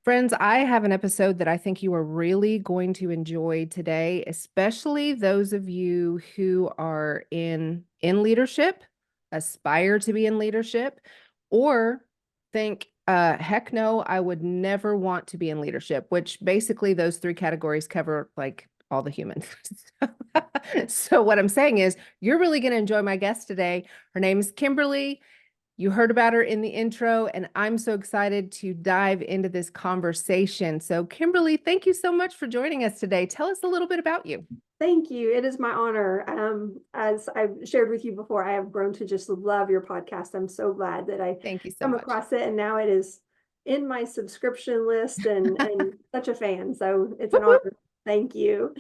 Friends, I have an episode that I think you are really going to enjoy today, especially those of you who are in leadership, aspire to be in leadership, or think, heck no, I would never want to be in leadership, which basically those three categories cover like all the humans. So what I'm saying is you're really going to enjoy my guest today. Her name is Kimberly. You heard about her in the intro, and I'm so excited to dive into this conversation. So, Kimberly, thank you so much for joining us today. Tell us a little bit about you. Thank you. It is my honor. As I've shared with you before, I have grown to just love your podcast. I'm so glad that I Thank you so come much. across it, and now it is in my subscription list and such a fan. So it's an Whoop, whoop. honor. Thank you.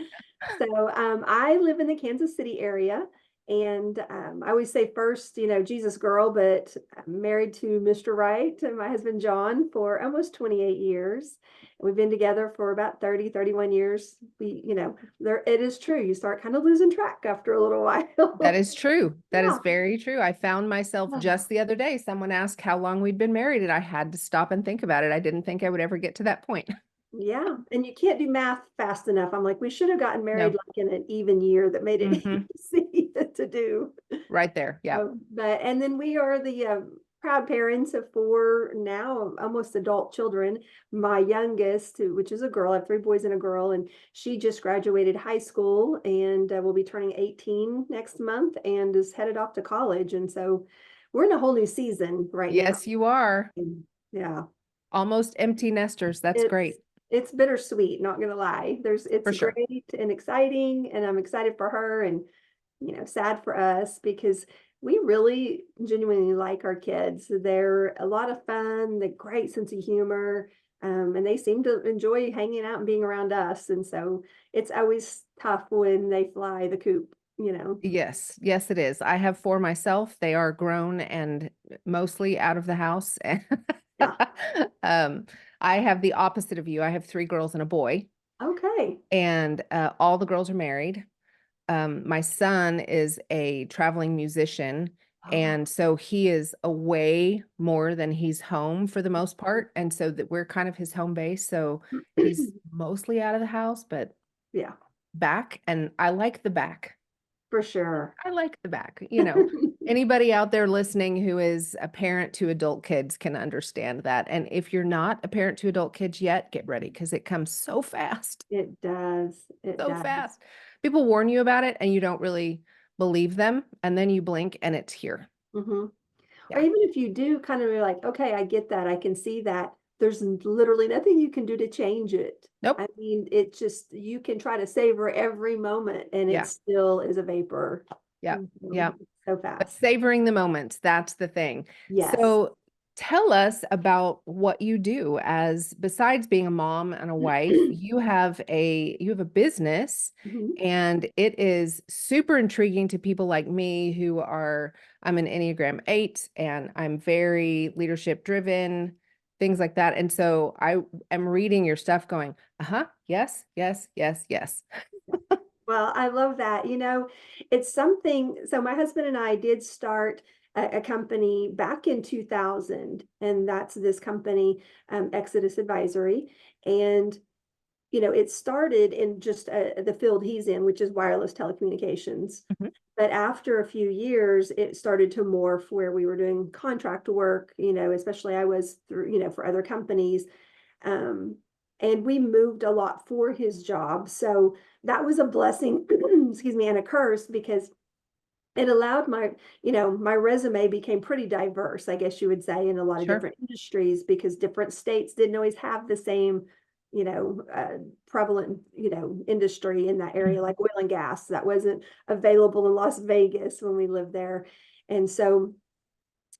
So I live in the Kansas City area, and I always say first, Jesus girl, but I'm married to Mr. Wright and my husband John for almost 28 years. We've been together for about 30, 31 years. It is true. You start kind of losing track after a little That while. is true. That is Yeah. very true. I found myself just the other day, someone asked how long we'd been married, and I had to stop and think about it. I didn't think I would ever get to that point. Yeah. And you can't do math fast enough. I'm like, we should have gotten married No. like in an even year that made it Hmm. easy to do. Right there. Yeah. And then we are the proud parents of four now almost adult children. My youngest, which is a girl, I have three boys and a girl, and she just graduated high school and will be turning 18 next month and is headed off to college. And so we're in a whole new season right now. Yes, you are. Yeah, Almost empty nesters. That's it's great. it's bittersweet, not gonna lie. It's For sure. great and exciting, and I'm excited for her and sad for us because we really genuinely like our kids. They're a lot of fun, the great sense of humor, and they seem to enjoy hanging out and being around us. And so it's always tough when they fly the coop. Yes, yes, it is. I have four myself. They are grown and mostly out of the house. Yeah. Um, I have the opposite of you. I have three girls and a boy, Okay. and all the girls are married. My son is a traveling musician, Oh, and so he is away more than he's home for the most part, and so that we're kind of his home base. So he's mostly out of the house, but yeah, back, and I like the back. for sure. I like the back. Anybody out there listening who is a parent to adult kids can understand that. And if you're not a parent to adult kids yet, get ready because it comes so fast, It does. It so does. fast. People warn you about it and you don't really believe them. And then you blink and it's here. hmm Or Yeah. even if you do kind of like, okay, I get that, I can see that. There's literally nothing you can do to change it. Nope. I mean, it just, you can try to savor every moment and it Yeah. still is a vapor. Yeah. Yeah. So But fast. savoring the moments, that's the thing. Yes. So tell us about what you do as besides being a mom and a wife, you have a business, Mhm. and it is super intriguing to people like me I'm an Enneagram 8 and I'm very leadership driven, things like that. And so I am reading your stuff going, uh-huh, yes, yes, yes, yes. Well, I love that. It's something. So my husband and I did start a company back in 2000, and that's this company, Exodus Advisory. And it started in just the field he's in, which is wireless telecommunications. Mhm. But after a few years, it started to morph where we were doing contract work, especially I was through, for other companies. Um, and we moved a lot for his job. So that was a blessing, excuse me, and a curse because it allowed my resume became pretty diverse, I guess you would say, in a lot of Sure. different industries because different states didn't always have the same, prevalent, industry in that area, Mhm. like oil and gas. That wasn't available in Las Vegas when we lived there. And so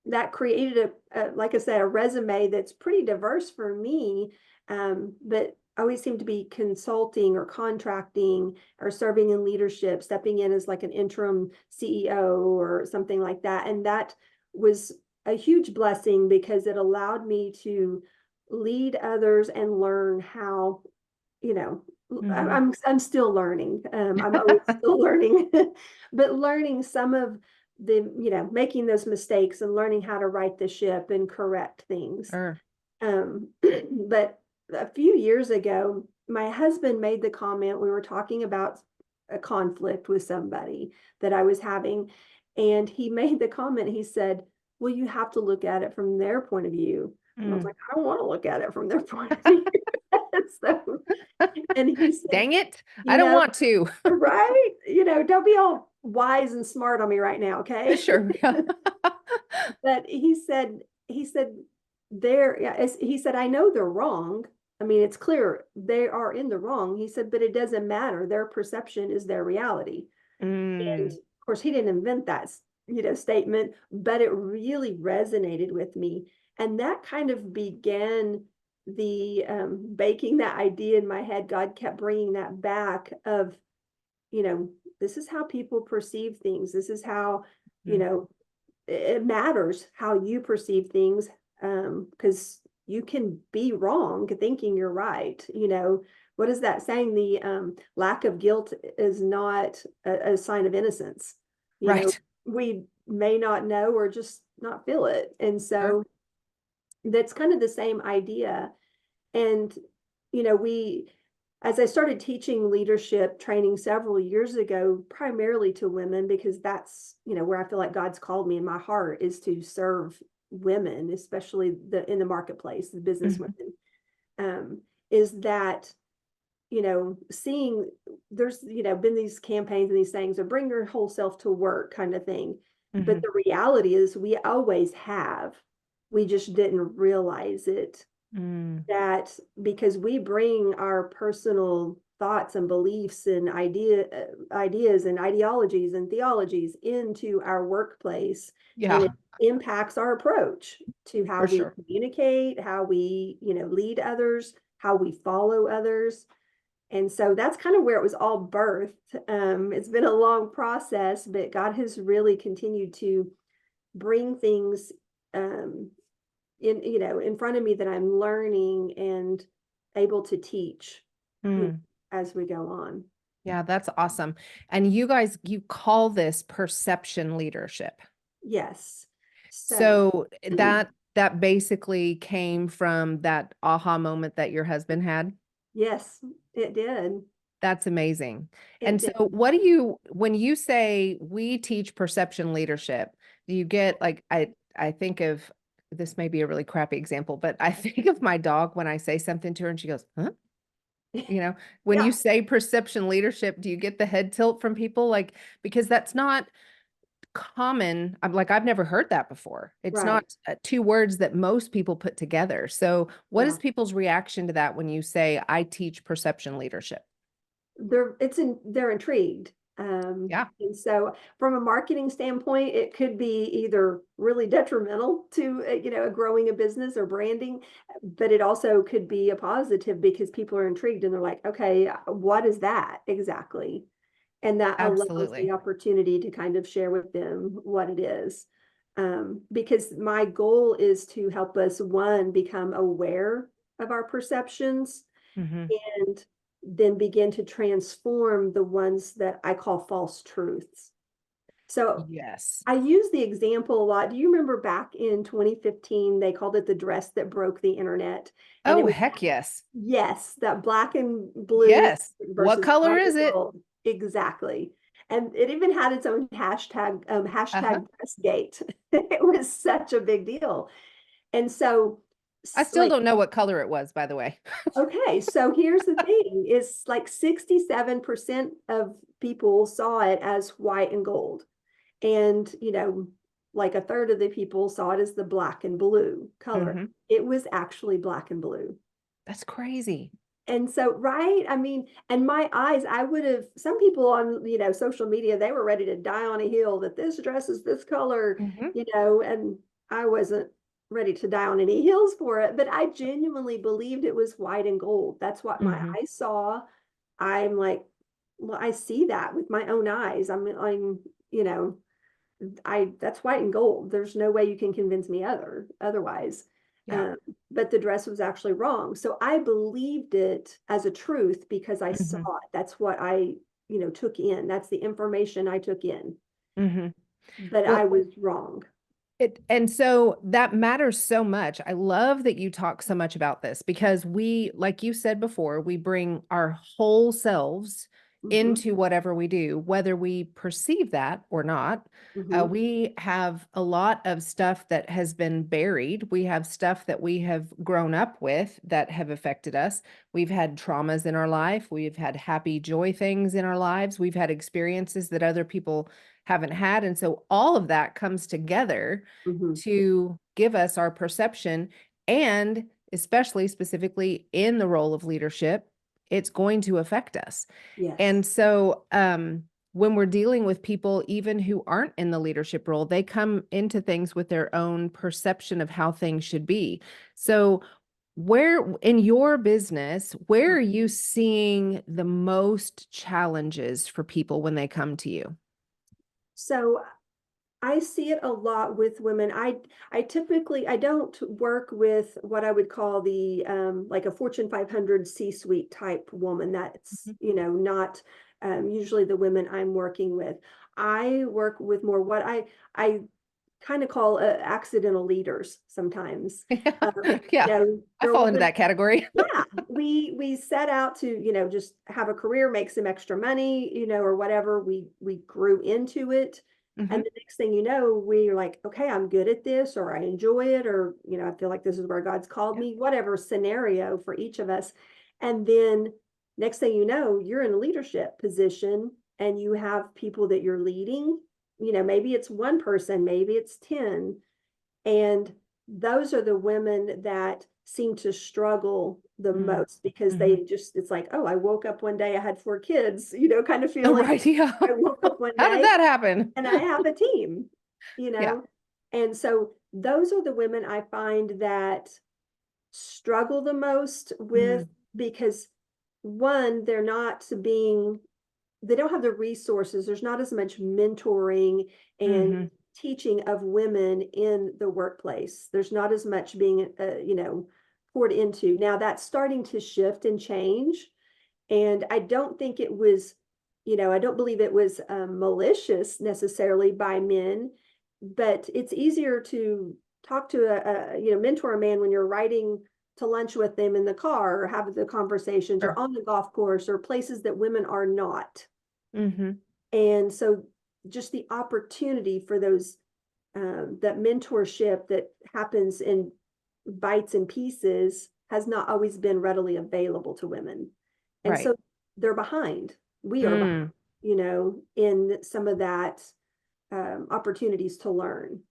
that created like I said, a resume that's pretty diverse for me. But I always seem to be consulting or contracting or serving in leadership, stepping in as like an interim CEO or something like that. And that was a huge blessing because it allowed me to lead others and learn how, you know, Mhm. I'm still learning. I'm always still learning, but learning some of making those mistakes and learning how to right the ship and correct things. Sure. But a few years ago, my husband made the comment, we were talking about a conflict with somebody that I was having, and he made the comment, he said, well, you have to look at it from their point of view. And I was Mm. like, I don't want to look at it from their point of view. So, and he said, Dang it. I you don't know, want to. right? Don't be all wise and smart on me right now, okay? Sure. Yeah. But he said, there, yeah, he said, I know they're wrong. I mean, it's clear they are in the wrong. He said, but it doesn't matter. Their perception is their reality. And Mm. of course, he didn't invent that, statement, but it really resonated with me. And that kind of began the baking that idea in my head. God kept bringing that back of, you know, this is how people perceive things. This is how, you Mm. know, it matters how you perceive things, because you can be wrong thinking you're right. What is that saying? The lack of guilt is not a sign of innocence. Right. We may not know or just not feel it. And Sure. so that's kind of the same idea. And, we, as I started teaching leadership training several years ago, primarily to women, because that's, where I feel like God's called me in my heart is to serve women, especially in the marketplace, the business Mhm. women, is that, seeing there's, been these campaigns and these things of bring your whole self to work kind of thing. But Mhm. the reality is we always have. We just didn't realize it, Mm. that because we bring our personal thoughts and beliefs and ideas and ideologies and theologies into our workplace, and it Yeah, impacts our approach to how for we sure. communicate, how we, lead others, how we follow others. And so that's kind of where it was all birthed. It's been a long process, but God has really continued to bring things um, in front of me that I'm learning and able to teach, you know, Mm. as we go on. Yeah, that's awesome. And you guys, you call this perception leadership. Yes. So So that basically came from that aha moment that your husband had. yes, it did. That's amazing. It And so did. what do you when you say we teach perception leadership, do you get like I think of this may be a really crappy example, but I think of my dog when I say something to her and she goes, "Huh?" When you Yeah, say perception leadership, do you get the head tilt from people like because that's not common. I'm like I've never heard that before. It's right. not two words that most people put together. So, what Yeah. is people's reaction to that when you say I teach perception leadership? They're intrigued. Yeah. And so from a marketing standpoint, it could be either really detrimental to, growing a business or branding, but it also could be a positive because people are intrigued and they're like, okay, what is that exactly? And that allows the Absolutely. opportunity to kind of share with them what it is. Because my goal is to help us, one, become aware of our perceptions Hmm. and then begin to transform the ones that I call false truths. So Yes. I use the example a lot. Do you remember back in 2015, they called it the dress that broke the internet? And it Oh, was, heck yes. yes, that black and blue Yes. What versus color white and is it? gold. Exactly. And it even had its own hashtag, Uh-huh. hashtag Dressgate. It was such a big deal. And so, I still like, don't know what color it was, by the way. okay, so here's the thing, is like 67% of people saw it as white and gold. And, like a third of the people saw it as the black and blue color. Hmm. It was actually black and blue. That's crazy. And so, right, I mean, and my eyes, I would have, some people on, social media, they were ready to die on a hill that this dress is this color, Hmm. and I wasn't ready to die on any hills for it, but I genuinely believed it was white and gold. That's what my Hmm. eyes saw. I'm like, well, I see that with my own eyes. You know, that's white and gold. There's no way you can convince me otherwise. Yeah. Um, but the dress was actually wrong. So I believed it as a truth because I saw Hmm. it. That's what I, took in. That's the information I took in. Hmm. But I Well, was wrong. And so that matters so much. I love that you talk so much about this because we, like you said before, we bring our whole selves Hmm. into whatever we do, whether we perceive that or not. Hmm. We have a lot of stuff that has been buried. We have stuff that we have grown up with that have affected us. We've had traumas in our life. We've had happy, joy things in our lives. We've had experiences that other people haven't had. And so all of that comes together Hmm. to give us our perception. And especially specifically in the role of leadership, it's going to affect us. Yes. And so, when we're dealing with people, even who aren't in the leadership role, they come into things with their own perception of how things should be. So, where in your business, where are you seeing the most challenges for people when they come to you? So I see it a lot with women. I typically I don't work with what I would call the like a Fortune 500 C-suite type woman. That's, Mhm. not usually the women I'm working with. I work with more what I kind of call accidental leaders sometimes. Yeah, I They're fall into women. that category. Yeah, we set out to, just have a career, make some extra money, or whatever. We grew into it. And Hmm. the next thing you know, we're like, okay, I'm good at this, or I enjoy it, or, I feel like this is where God's called Yeah. me, whatever scenario for each of us. And then next thing you know, you're in a leadership position and you have people that you're leading. Maybe it's one person, maybe it's 10, and those are the women that seem to struggle the most because Mm-hmm. it's like, oh, I woke up one day, I had 4 kids, kind of Oh, feeling. right. Yeah. I woke up one How did day that happen? and I have a team, Yeah. and so those are the women I find that struggle the most with, Mm, because one, they don't have the resources. There's not as much mentoring and hmm. teaching of women in the workplace. There's not as much being, poured into. Now that's starting to shift and change. And I don't think it was, I don't believe it was malicious necessarily by men, but it's easier to talk to mentor a man when you're riding to lunch with them in the car, or have the conversations, or Sure. on the golf course, or places that women are not. Hmm. And so just the opportunity for those, that mentorship that happens in bites and pieces has not always been readily available to women. And Right. so they're behind. We are behind, Mm, in some of that, opportunities to learn.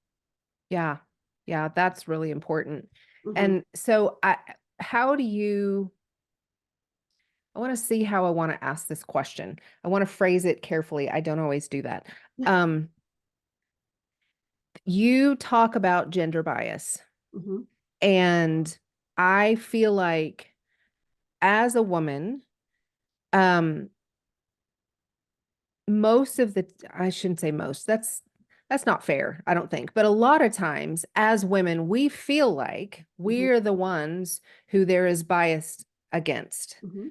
yeah. Yeah. That's really important. Hmm. And so how do you, I want to see how I want to ask this question. I want to phrase it carefully. I don't always do that. Um, you talk about gender bias, Hmm. and I feel like as a woman, um, most of the, I shouldn't say most, that's not fair, I don't think. But a lot of times as women, we feel like Hmm. we're the ones who there is bias against. Hmm.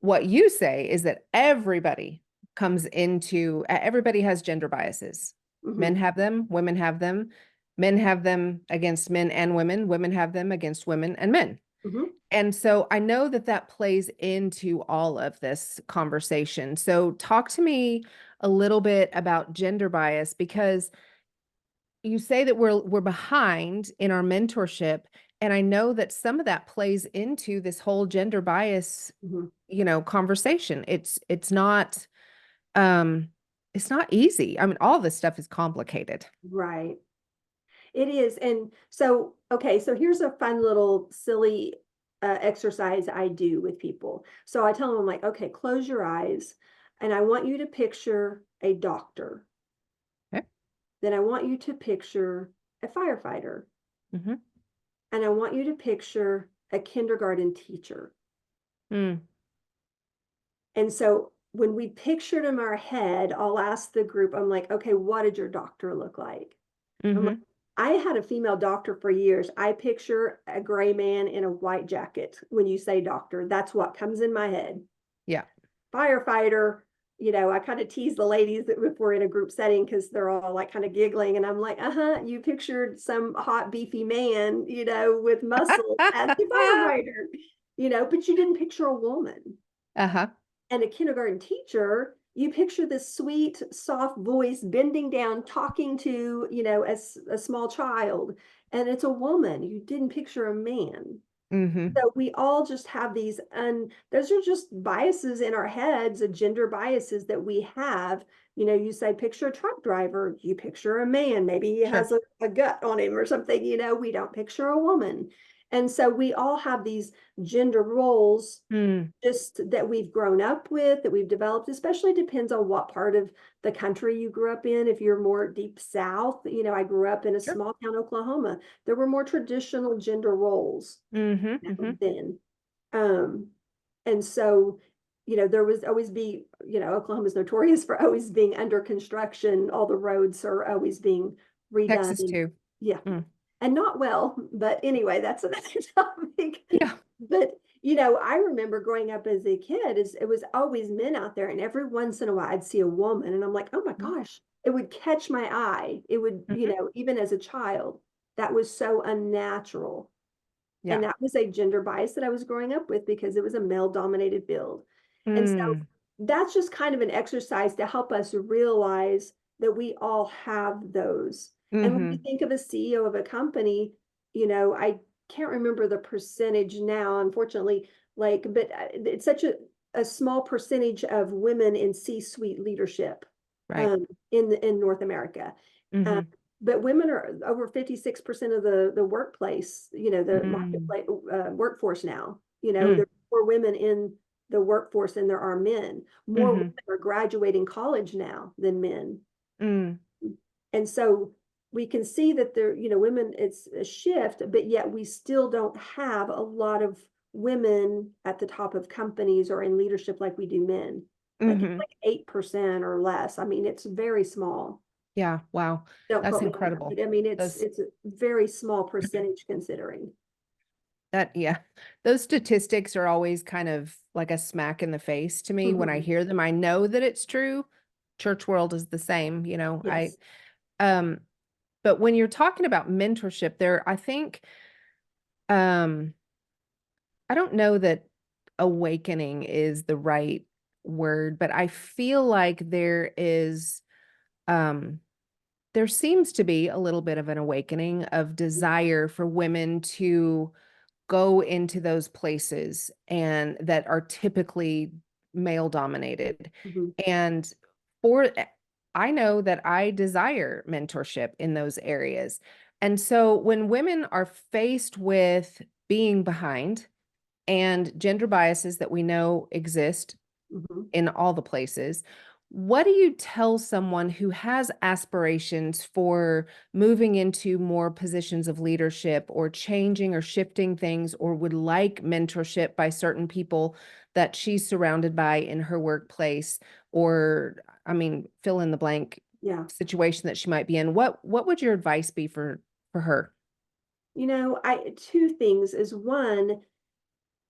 What you say is that everybody has gender biases. Men Hmm. have them, women have them, men have them against men and women have them against women and men. Hmm. And so I know that that plays into all of this conversation. So talk to me a little bit about gender bias, because you say that we're behind in our mentorship, and I know that some of that plays into this whole gender bias, Hmm. conversation. Um it's not easy. I mean, all this stuff is complicated. Right. It is. And so, okay, so here's a fun little silly exercise I do with people. So I tell them, I'm like, okay, close your eyes, and I want you to picture a doctor. Okay. Then I want you to picture a firefighter. Mm-hmm. And I want you to picture a kindergarten teacher. Mm, And so when we pictured in our head, I'll ask the group, I'm like, okay, what did your doctor look like? I'm like, mm-hmm. I had a female doctor for years. I picture a gray man in a white jacket. When you say doctor, that's what comes in my head. Yeah. Firefighter, I kind of tease the ladies that if we're in a group setting because they're all like kind of giggling, and I'm like, you pictured some hot beefy man, with muscle as the firefighter, but you didn't picture a woman. Uh-huh. And a kindergarten teacher, you picture this sweet, soft voice bending down, talking to, as a small child, and it's a woman. You didn't picture a man. Mm-hmm. So we all just have these, and those are just biases in our heads, gender biases that we have. You say, picture a truck driver, you picture a man, maybe he Sure. has a gut on him or something, we don't picture a woman. And so we all have these gender roles Mm. just that we've grown up with, that we've developed, especially depends on what part of the country you grew up in. If you're more deep south, I grew up in a Sure. small town, Oklahoma. There were more traditional gender roles Mm-hmm. Mm-hmm. then. Um, and so, there was always be, Oklahoma's notorious for always being under construction. All the roads are always being redone. Texas And too. yeah, Mm. and not well, but anyway, that's another topic. Yeah. But I remember growing up as a kid, is it was always men out there, and every once in a while I'd see a woman, and I'm like, oh my gosh, it would catch my eye. It would, Mm-hmm. even as a child, that was so unnatural. And Yeah. that was a gender bias that I was growing up with because it was a male dominated field. And so Mm. that's just kind of an exercise to help us realize that we all have those. And when you Mm-hmm. think of a CEO of a company, I can't remember the percentage now, unfortunately, but it's such a small percentage of women in C-suite leadership Right. in North America. Um, Mm-hmm. but women are over 56% of the workplace, the Mm. marketplace workforce now. Mm. There's more women in the workforce than there are men. More women Mm-hmm. are graduating college now than men. Mm. And so we can see that there, women, it's a shift, but yet we still don't have a lot of women at the top of companies or in leadership like we do men. Like it's Mm-hmm. like 8% or less. I mean, it's very small. Yeah. Wow. Don't That's quote me on that, incredible. but I mean, it's Those it's a very small percentage considering. that yeah. Those statistics are always kind of like a smack in the face to me when I Mhm. hear them. I know that it's true. Church world is the same, I Yes. um but when you're talking about mentorship there, I think um I don't know that awakening is the right word, but I feel like um there seems to be a little bit of an awakening of desire for women to go into those places and that are typically male dominated. Mhm. And for I know that I desire mentorship in those areas. And so when women are faced with being behind and gender biases that we know exist Mhm. in all the places. What do you tell someone who has aspirations for moving into more positions of leadership or changing or shifting things or would like mentorship by certain people that she's surrounded by in her workplace or I mean fill in the blank Yeah. situation that she might be in. What would your advice be for her? I two things is one,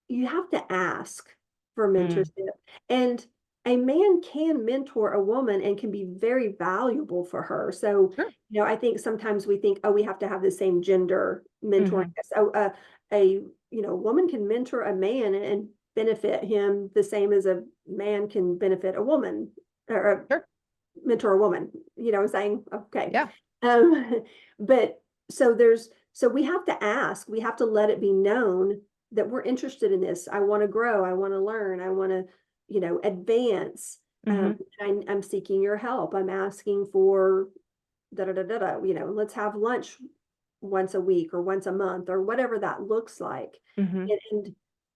you have to ask for Mm, mentorship. And a man can mentor a woman and can be very valuable for her. So, sure. I think sometimes we think, oh, we have to have the same gender mentoring. Hmm. So, woman can mentor a man and benefit him the same as a man can benefit a woman or Sure. mentor a woman, what I'm saying? Okay. Yeah. Um, but so we have to ask, we have to let it be known that we're interested in this. I want to grow, I want to learn, I want to, advance. Hmm. I'm seeking your help. I'm asking for da da da da da, let's have lunch once a week or once a month or whatever that looks like. Hmm.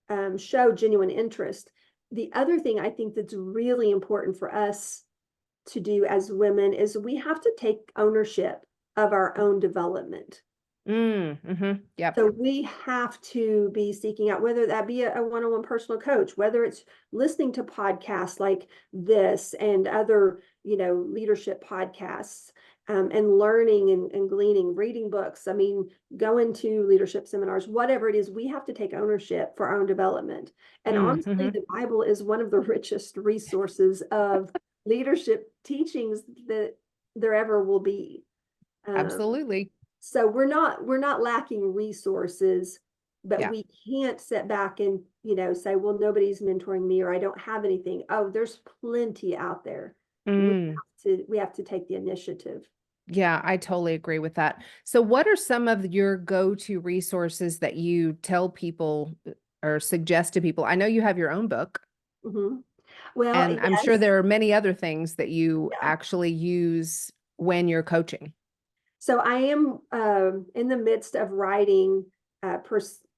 And show genuine interest. The other thing I think that's really important for us to do as women is we have to take ownership of our own development. Mm-hmm. Yep. So we have to be seeking out, whether that be a one-on-one personal coach, whether it's listening to podcasts like this and other, leadership podcasts, and learning and gleaning, reading books. I mean, going to leadership seminars, whatever it is, we have to take ownership for our own development. And honestly, Mm-hmm. the Bible is one of the richest resources of leadership teachings that there ever will be. Um, Absolutely. so we're not lacking resources, but Yeah. we can't sit back and, say, well, nobody's mentoring me or I don't have anything. Oh, there's plenty out there. We Mm. we have to take the initiative. Yeah, I totally agree with that. So what are some of your go-to resources that you tell people or suggest to people? I know you have your own book, Hmm. Well, and I'm sure yes. there are many other things that you Yeah. actually use when you're coaching. So I am in the midst of writing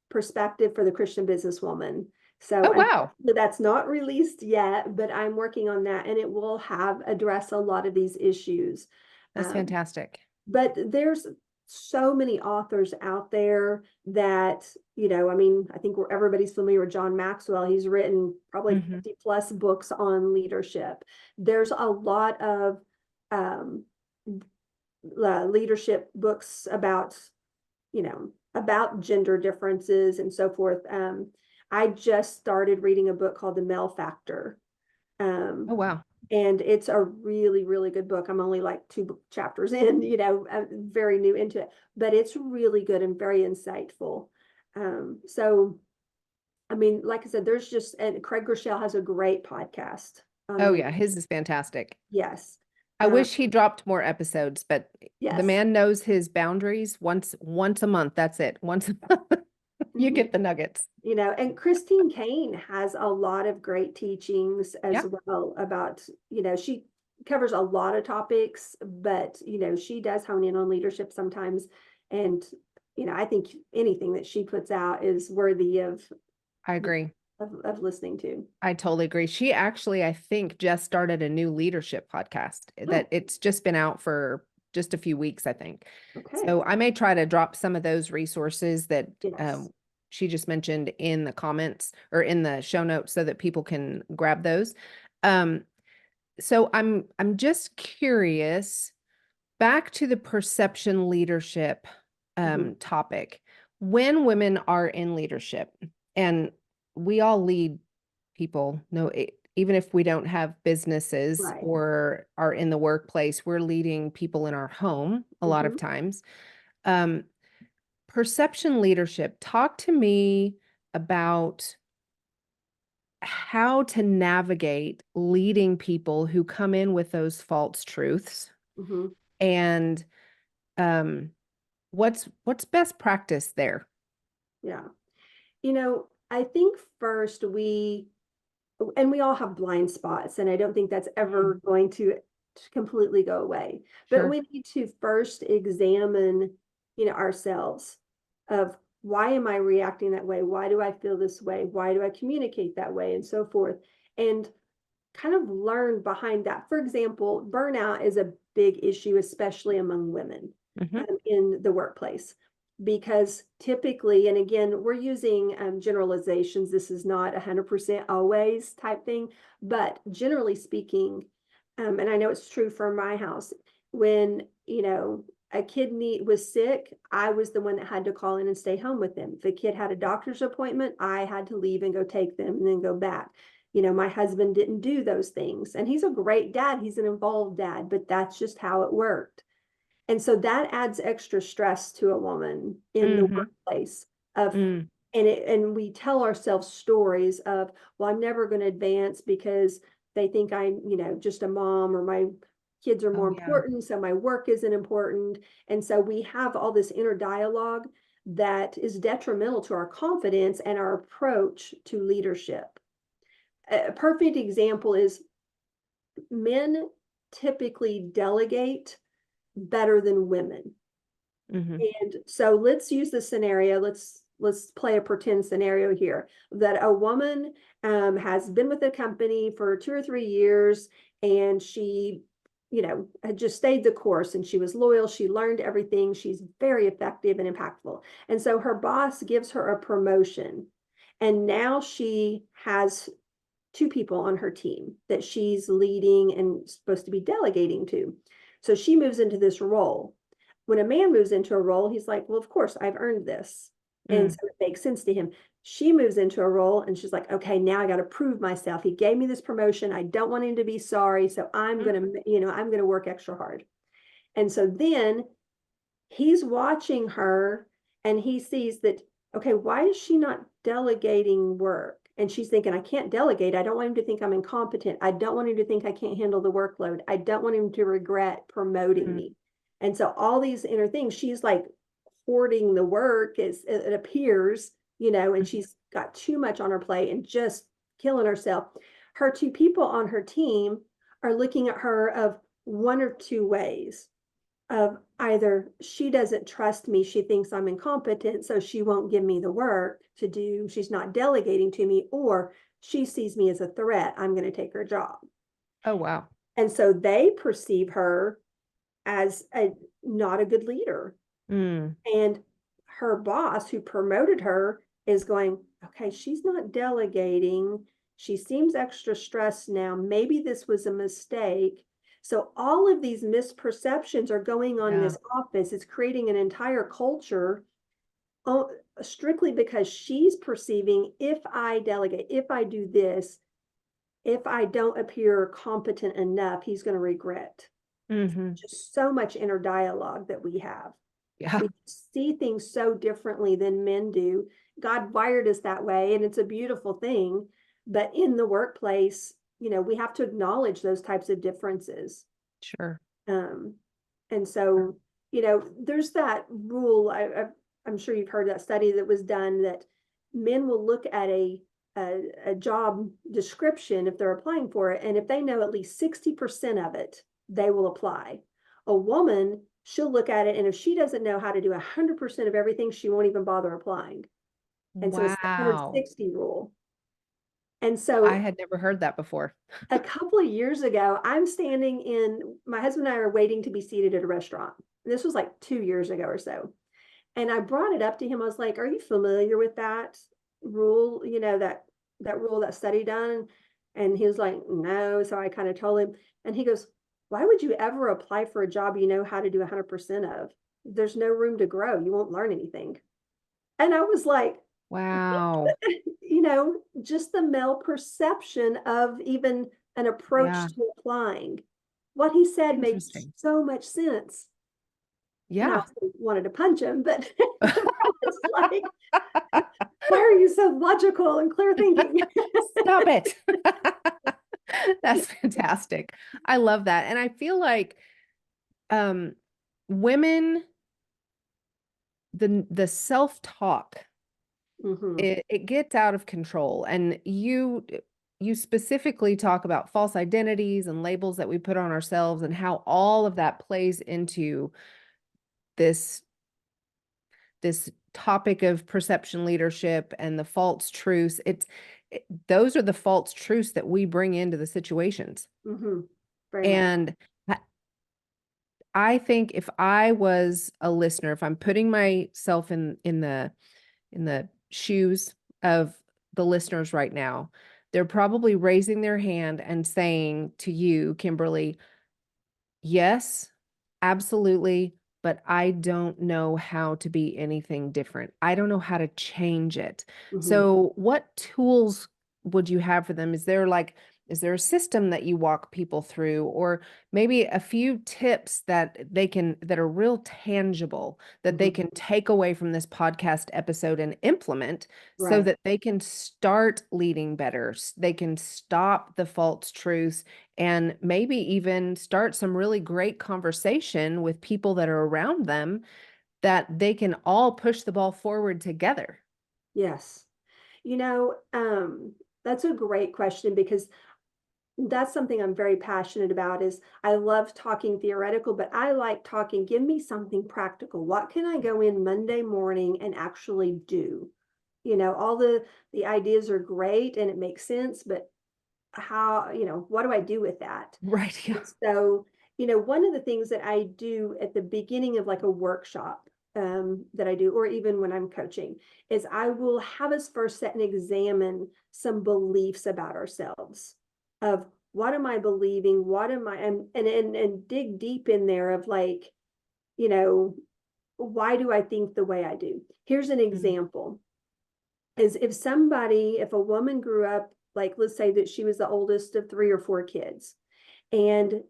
perspective for the Christian Businesswoman. So Oh, wow. unfortunately, that's not released yet, but I'm working on that, and it will have address a lot of these issues. That's Um, fantastic. but there's so many authors out there that, I mean, I think everybody's familiar with John Maxwell. He's written probably Hmm. 50 plus books on leadership. There's a lot of um, leadership books about gender differences and so forth. I just started reading a book called The Male Factor. Um, Oh, wow. and it's a really, really good book. I'm only like two chapters in, I'm very new into it, but it's really good and very insightful. So, I mean, like I said, and Craig Groeschel has a great podcast on Oh, leadership. yeah. His is fantastic. Yes. I Um, wish he dropped more episodes, but the yes. man knows his boundaries. Once a month. That's it. Once a month, you Mhm. get the nuggets. And Christine Kane has a lot of great teachings as Yeah, well about, she covers a lot of topics, but, she does hone in on leadership sometimes. And, I think anything that she puts out is worthy I agree. of listening to. I totally agree. She actually, I think, just started a new leadership podcast that Oh, it's just been out for just a few weeks, I think. okay. So I may try to drop some of those resources that Yes. she just mentioned in the comments or in the show notes so that people can grab those. Um, so I'm just curious, back to the perception leadership Hmm. topic. When women are in leadership, and we all lead people, no, even if we don't have businesses Right. or are in the workplace, we're leading people in our home a lot of Hmm. times. Um, Perception leadership, talk to me about how to navigate leading people who come in with those false truths, Hmm. and um, what's best practice there? Yeah. I think first we all have blind spots, and I don't think that's Mm. ever going to completely go away. But Sure. we need to first examine, ourselves of why am I reacting that way? Why do I feel this way? Why do I communicate that way? And so forth. And kind of learn behind that. For example, burnout is a big issue, especially among women Hmm. in the workplace. Because typically, and again, we're using generalizations. This is not 100% always type thing, but generally speaking, and I know it's true for my house, when, a kid was sick, I was the one that had to call in and stay home with them. If a kid had a doctor's appointment, I had to leave and go take them and then go back. My husband didn't do those things. And he's a great dad. He's an involved dad, but that's just how it worked. And so that adds extra stress to a woman in the Hmm. workplace of Mm. and we tell ourselves stories of, well, I'm never going to advance because they think I'm, just a mom, or my kids are more Oh, yeah. important, so my work isn't important. And so we have all this inner dialogue that is detrimental to our confidence and our approach to leadership. A perfect example is men typically delegate better than women. Hmm. And so let's use the scenario. Let's play a pretend scenario here that a woman has been with the company for 2 or 3 years, and she, had just stayed the course, and she was loyal. She learned everything. She's very effective and impactful. And so her boss gives her a promotion, and now she has two people on her team that she's leading and supposed to be delegating to. So she moves into this role. When a man moves into a role, he's like, well, of course, I've earned this. And Mm. so it makes sense to him. She moves into a role and she's like, okay, now I got to prove myself. He gave me this promotion. I don't want him to be sorry. So I'm going to, I'm going to work extra hard. And so then he's watching her and he sees that, okay, why is she not delegating work? And she's thinking, I can't delegate. I don't want him to think I'm incompetent. I don't want him to think I can't handle the workload. I don't want him to regret promoting Mm. me. And so all these inner things, she's like hoarding the work as it appears, and she's got too much on her plate and just killing herself. Her two people on her team are looking at her of one or two ways of either she doesn't trust me, she thinks I'm incompetent, so she won't give me the work to do, she's not delegating to me, or she sees me as a threat, I'm going to take her job. Oh, wow. And so they perceive her as not a good leader. Mm. And her boss, who promoted her, is going, okay, she's not delegating. She seems extra stressed now. Maybe this was a mistake. So all of these misperceptions are going on in Yeah. this office. It's creating an entire culture strictly because she's perceiving, if I delegate, if I do this, if I don't appear competent enough, he's going to regret. Mm-hmm. Just so much inner dialogue that we have. Yeah. We see things so differently than men do. God wired us that way, and it's a beautiful thing. But in the workplace, we have to acknowledge those types of differences. Sure. Um, and so, there's that rule. I'm sure you've heard that study that was done that men will look at a job description if they're applying for it, and if they know at least 60% of it, they will apply. A woman, she'll look at it, and if she doesn't know how to do 100% of everything, she won't even bother applying. And so it's the Wow. 160 rule. And I so had never heard that before. a couple of years ago, I'm standing in, my husband and I are waiting to be seated at a restaurant. This was like 2 years ago or so. And I brought it up to him. I was like, are you familiar with that rule? That rule, that study done? And he was like, no. So I kind of told him, and he goes, why would you ever apply for a job you know how to do 100% of? There's no room to grow. You won't learn anything. And I was like, Wow. just the male perception of even an Yeah. approach to applying. What he said made Interesting. so much sense. And I Yeah. also wanted to punch him, but I was like, why are you so logical and clear thinking? Stop it. That's fantastic. I love that. And I feel like um women, the self-talk, Mm-hmm. it gets out of control. And you specifically talk about false identities and labels that we put on ourselves and how all of that plays into this this topic of perception leadership and the false truths. Those are the false truths that we bring into the situations. Mm-hmm. Very much. And I I think if I was a listener, if I'm putting myself in the shoes of the listeners right now, they're probably raising their hand and saying to you, Kimberly, yes, absolutely, but I don't know how to be anything different. I don't know how to change it. Mm-hmm. So, what tools would you have for them? Is there a system that you walk people through, or maybe a few tips that are real tangible that they Mm-hmm. can take away from this podcast episode and implement so Right. that they can start leading better? They can stop the false truths and maybe even start some really great conversation with people that are around them that they can all push the ball forward together. Yes. That's a great question because that's something I'm very passionate about is I love talking theoretical, but I like talking, give me something practical. What can I go in Monday morning and actually do? All the ideas are great and it makes sense, but how, what do I do with that? Right. Yeah. So, one of the things that I do at the beginning of like a workshop that I do, or even when I'm coaching, is I will have us first set and examine some beliefs about ourselves of what am I believing? What am I, and dig deep in there of like, you know, why do I think the way I do? Here's an Mm. example is if a woman grew up, like, let's say that she was the oldest of 3 or 4 kids, and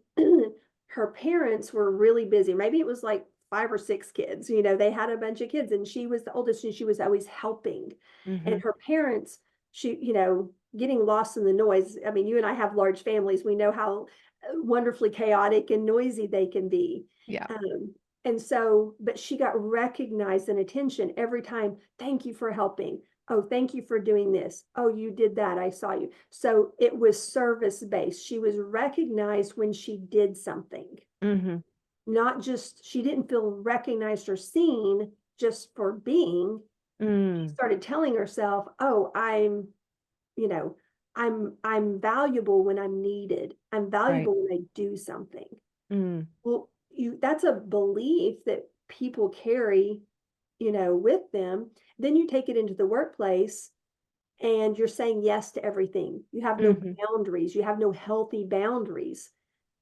her parents were really busy. Maybe it was like 5 or 6 kids, they had a bunch of kids and she was the oldest and she was always helping. And Mm-hmm. her parents, getting lost in the noise. I mean, you and I have large families. We know how wonderfully chaotic and noisy they can be. Yeah. Um, and so, but she got recognized and attention every time. Thank you for helping. Oh, thank you for doing this. Oh, you did that. I saw you. So it was service based. She was recognized when she did something, Mm-hmm. not just, she didn't feel recognized or seen just for being. She Mm. started telling herself, oh, you know, I'm valuable when I'm needed. I'm Right. valuable when I do something. Mm. Well, that's a belief that people carry, with them. Then you take it into the workplace and you're saying yes to everything. You have no Mm-hmm. boundaries. You have no healthy boundaries.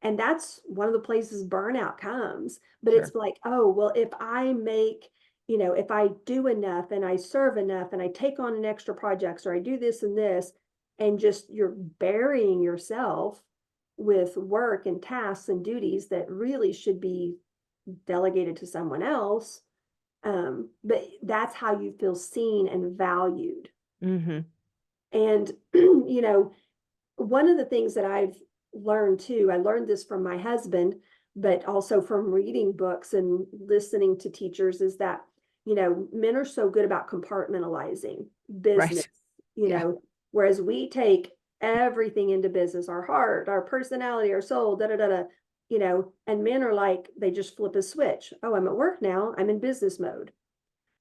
And that's one of the places burnout comes. But Sure. it's like, oh, well, if I do enough and I serve enough and I take on an extra projects or I do this and this, and just you're burying yourself with work and tasks and duties that really should be delegated to someone else. But that's how you feel seen and valued. Mm-hmm. And, one of the things that I've learned too, I learned this from my husband, but also from reading books and listening to teachers, is that, men are so good about compartmentalizing business, Right. you Yeah. know, whereas we take everything into business, our heart, our personality, our soul, da da da da, and men are like, they just flip a switch. Oh, I'm at work now. I'm in business mode.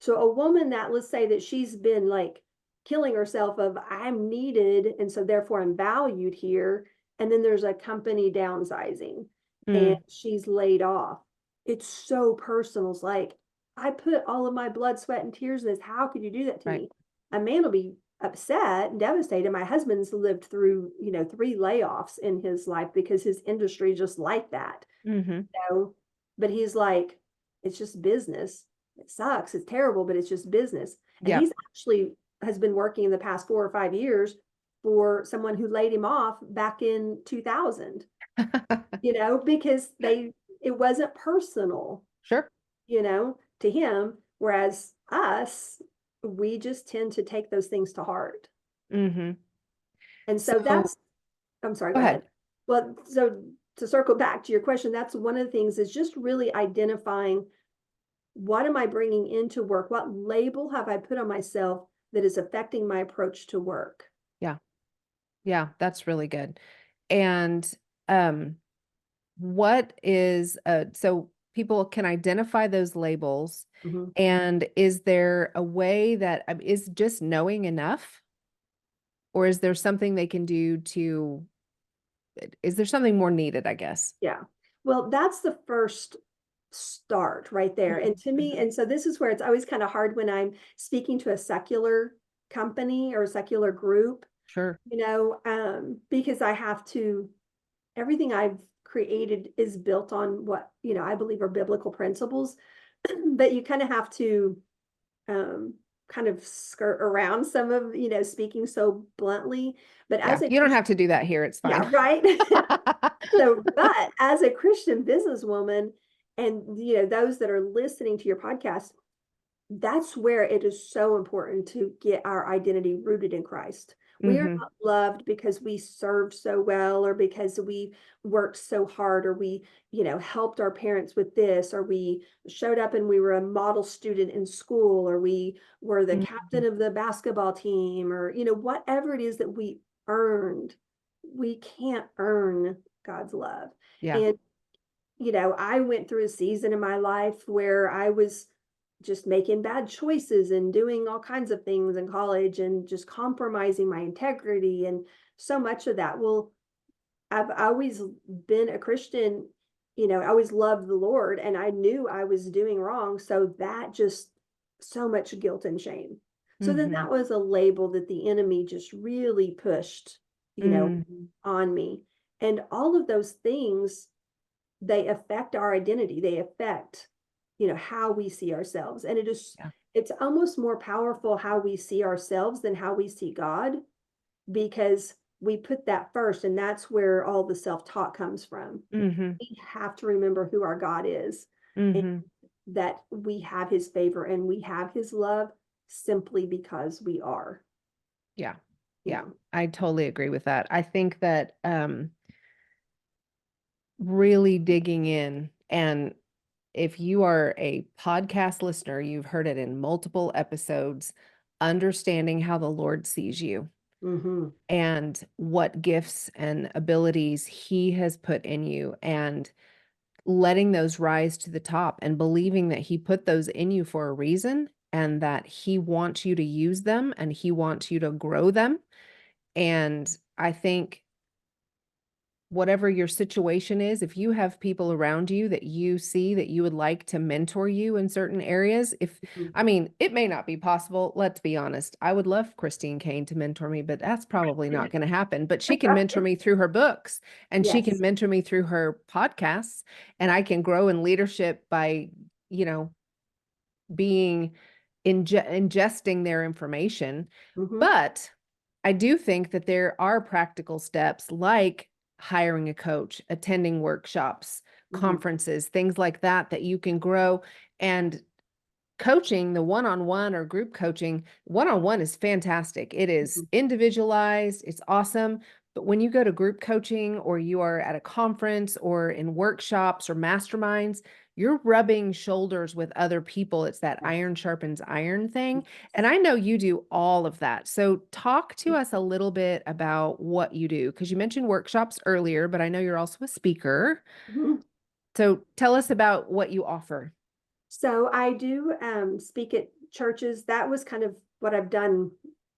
So a woman that, let's say that she's been like killing herself of I'm needed and so therefore I'm valued here, and then there's a company downsizing and Mm. she's laid off. It's so personal. It's like, I put all of my blood, sweat, and tears in this. How could you do that to Right. me? A man will be upset and devastated. My husband's lived through, 3 layoffs in his life because his industry just like that. Mm-hmm. know, but he's like, it's just business. It sucks. It's terrible, but it's just business. And Yeah. he's actually has been working in the past 4 or 5 years for someone who laid him off back in 2000, because it wasn't personal, Sure. to him. Whereas us, we just tend to take those things to heart. Mm-hmm. And so So I'm sorry, go go ahead. ahead. Well, so to circle back to your question, that's one of the things is just really identifying what am I bringing into work? What label have I put on myself that is affecting my approach to work? Yeah. Yeah. That's really good. And um, what is so people can identify those labels, Mhm. and is there a way that is just knowing enough, or is there something they can do to, is there something more needed, I guess? Yeah. Well, that's the first start right there. And to me, Mhm. and so this is where it's always kind of hard when I'm speaking to a secular company or a secular group, Sure. because I have to, everything I've created is built on what, I believe are biblical principles, but you kind of have to um, kind of skirt around some of, speaking so bluntly. But Yeah. as a You don't Christian, have to do that here. It's yeah, fine. right. So, but as a Christian businesswoman, and those that are listening to your podcast, that's where it is so important to get our identity rooted in Christ. We are Hmm. not loved because we served so well or because we worked so hard or we, helped our parents with this or we showed up and we were a model student in school or we were the Hmm. captain of the basketball team or, whatever it is that we earned. We can't earn God's love. Yeah. And I went through a season in my life where I was just making bad choices and doing all kinds of things in college and just compromising my integrity and so much of that. Well, I've always been a Christian, I always loved the Lord and I knew I was doing wrong. So that just so much guilt and shame. So then Hmm. that was a label that the enemy just really pushed, Hmm. on me. And all of those things, they affect our identity. They affect, how we see ourselves. And Yeah. it's almost more powerful how we see ourselves than how we see God, because we put that first, and that's where all the self-talk comes from. Mm-hmm. We have to remember who our God is, and Mm-hmm. that we have his favor and we have his love simply because we are, Yeah. you Yeah. know. I totally agree with that. I think that really digging in, and if you are a podcast listener, you've heard it in multiple episodes, understanding how the Lord sees you Mhm. and what gifts and abilities he has put in you, and letting those rise to the top and believing that he put those in you for a reason and that he wants you to use them and he wants you to grow them. And I think whatever your situation is, if you have people around you that you see that you would like to mentor you in certain areas, Mhm. I mean, it may not be possible. Let's be honest. I would love Christine Kane to mentor me, but that's probably not going to happen. But she can mentor me through her books, and she can Yes. mentor me through her podcasts, and I can grow in leadership by, you know, being ingesting their information. Mhm. But I do think that there are practical steps like hiring a coach, attending workshops, Mhm. conferences, things like that, that you can grow. And coaching, the one-on-one or group coaching, one-on-one is fantastic. It is Mhm. individualized, it's awesome. But when you go to group coaching or you are at a conference or in workshops or masterminds, you're rubbing shoulders with other people. It's that Yes. iron sharpens iron thing. And I know you do all of that. So talk to us a little bit about what you do, because you mentioned workshops earlier, but I know you're also a speaker. Mhm. So tell us about what you offer. So I do speak at churches. That was kind of what I've done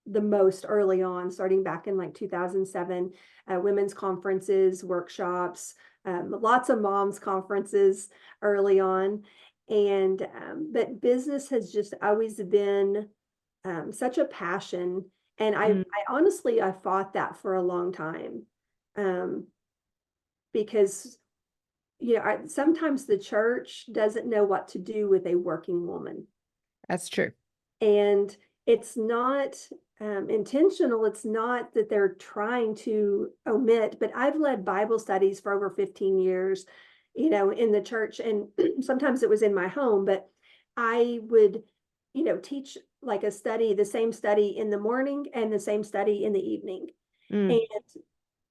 the most early on, starting back in like 2007, women's conferences, workshops, lots of moms conferences early on. And but business has just always been such a passion. And Mm, I honestly, I fought that for a long time, um, because sometimes the church doesn't know what to do with a working woman. that's true. And it's not intentional. It's not that they're trying to omit, but I've led Bible studies for over 15 years, in the church. And sometimes it was in my home, but I would, teach like a study, the same study in the morning and the same study in the evening. And Mm,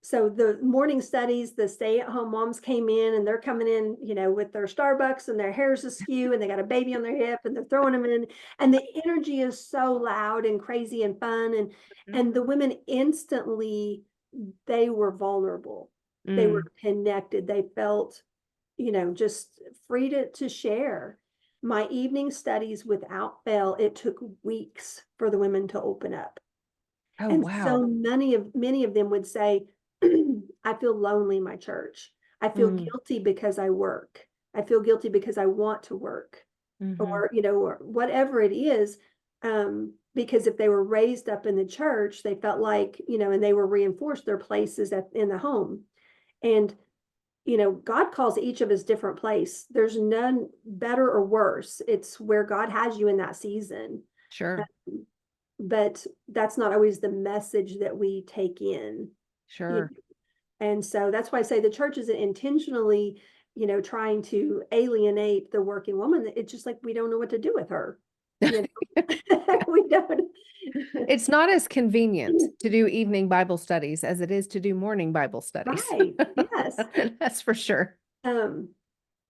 so the morning studies, the stay-at-home moms came in, and they're coming in, with their Starbucks and their hair's askew and they got a baby on their hip and they're throwing them in. And the energy is so loud and crazy and fun. And mhm. and the women instantly, they were vulnerable. They were Mm. connected. They felt, just free to share. My evening studies, without fail, it took weeks for the women to open up. Oh, And so wow. many of them would say, I feel lonely in my church. I feel Mm, guilty because I work. I feel guilty because I want to work, mhm. or, or whatever it is. Because if they were raised up in the church, they felt like, and they were reinforced their places in the home. And, God calls each of us different place. There's none better or worse. It's where God has you in that season. Sure, But that's not always the message that we take in. You know? sure. And so that's why I say the church isn't intentionally, trying to alienate the working woman. It's just like we don't know what to do with her. You we don't. It's not as convenient to do evening Bible studies as it is to do morning Bible studies. Right. Yes. That's for sure. Um,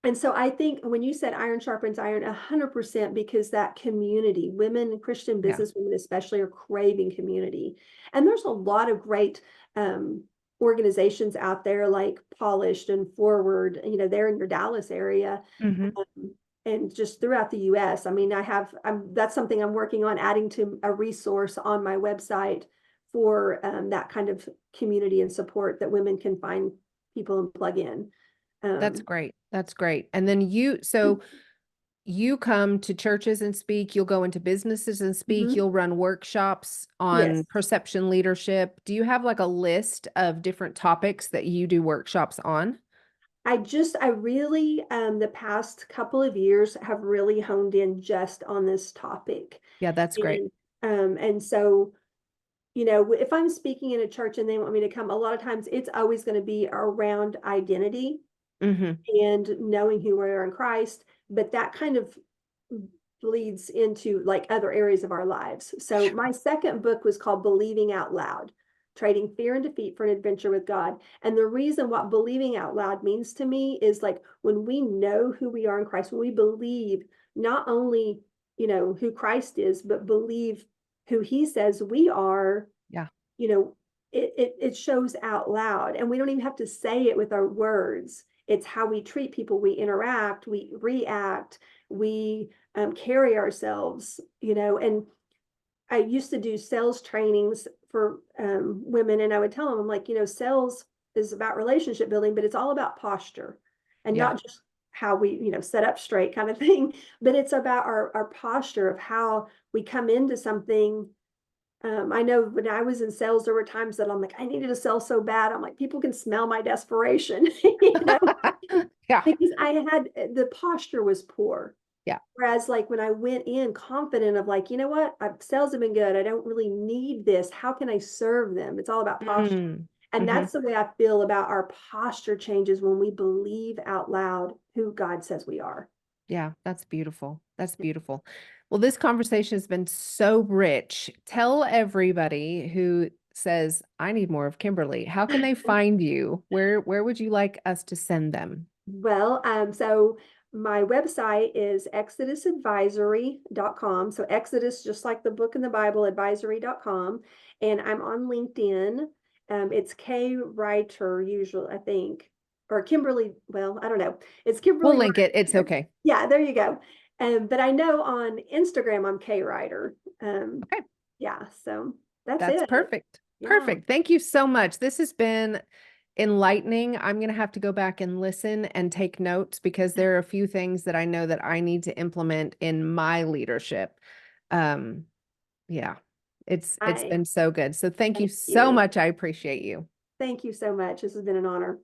and so I think when you said iron sharpens iron, 100%, because that community, women, Christian Yeah. businesswomen especially, are craving community. And there's a lot of great organizations out there like Polished and Forward, they're in your Dallas area, Mhm. and just throughout the US. I mean, that's something I'm working on, adding to a resource on my website for that kind of community and support that women can find people and plug in. That's Um, great. That's great. And then you come to churches and speak, you'll go into businesses and speak, Mhm. you'll run workshops Yes. on perception leadership. Do you have like a list of different topics that you do workshops on? I really, the past couple of years have really honed in just on this topic. Yeah, that's great. And so, if I'm speaking in a church and they want me to come, a lot of times it's always going to be around identity Hmm. and knowing who we are in Christ, but that kind of leads into like other areas of our lives. So Sure. my second book was called Believing Out Loud, Trading Fear and Defeat for an Adventure with God. And the reason what believing out loud means to me is like when we know who we are in Christ, when we believe not only, who Christ is, but believe who he says we are, Yeah. you know, it shows out loud, and we don't even have to say it with our words. It's how we treat people, we interact, we react, we carry ourselves, and I used to do sales trainings for women, and I would tell them, I'm like, sales is about relationship building, but it's all about posture and Yeah. not just how we, set up straight kind of thing, but it's about our posture of how we come into something. I know when I was in sales, there were times that I'm like, I needed to sell so bad. I'm like, people can smell my desperation, Yeah. because I had the posture was poor. Yeah. Whereas, like when I went in confident of like, what, sales have been good. I don't really need this. How can I serve them? It's all about posture, Mm. and Hmm. that's the way I feel about our posture changes when we believe out loud who God says we are. Yeah, that's beautiful. That's beautiful. Well, this conversation has been so rich. Tell everybody who says, I need more of Kimberly. How can they find you? Where would you like us to send them? Well, so my website is exodusadvisory.com. So Exodus, just like the book in the Bible, advisory.com. And I'm on LinkedIn. It's K Writer, usually, I think, or Kimberly. Well, I don't know. It's We'll Kimberly link it. It's Wright. okay. Yeah, there you go. But I know on Instagram I'm K Writer. Okay. Yeah, so that's That's it. perfect. Yeah. Perfect. Thank you so much. This has been enlightening. I'm going to have to go back and listen and take notes because there are a few things that I know that I need to implement in my leadership. Um, yeah, it's I been so good. So thank you thank so you. much. I appreciate you. Thank you so much. This has been an honor.